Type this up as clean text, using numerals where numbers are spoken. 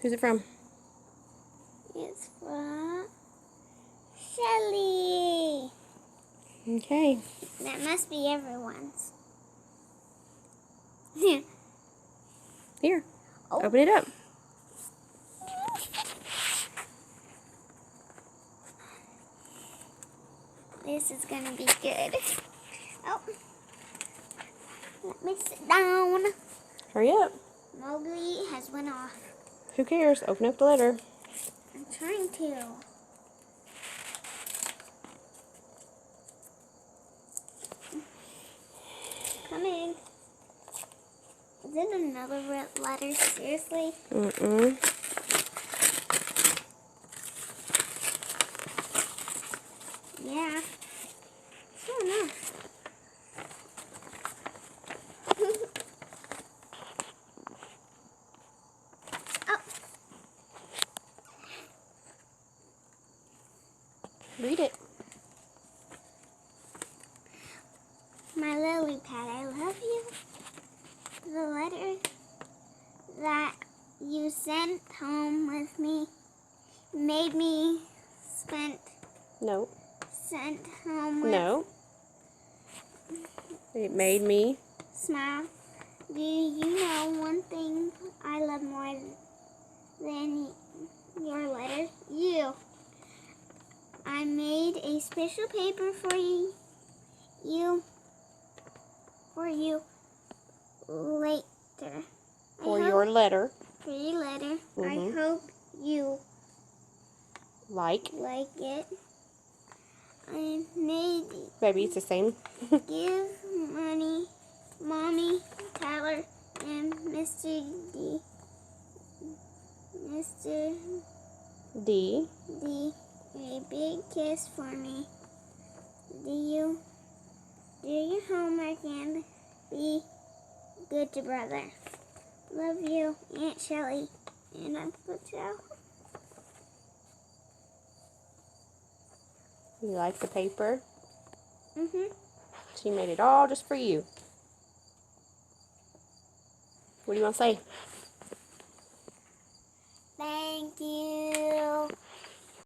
Who's it from? It's from Shelly. Okay. That must be everyone's. Yeah. Here. Oh. Open it up. This is gonna be good. Oh. Let me sit down. Hurry up. Mowgli has went off. Who cares? Open up the letter. I'm trying to. Coming. Is it another letter? Seriously? Mm-mm. Yeah. Sure enough. Oh. Read it. My lily pad, I love you. The letter that you sent home with me made me No. sent home with No. It made me. smile. Do you know one thing I love more than your letters? You. I made a special paper for you later. For your letter. For your letter. I Mhm. hope you Like. it. I made Baby, it's the same. give money, Mommy, Tyler, and Mr. D. D a big kiss for me. Do your homework and be good to brother. Love you, Aunt Shelly and Uncle Joe. You like the paper? Mhm. She made it all just for you. What do you want to say? Thank you.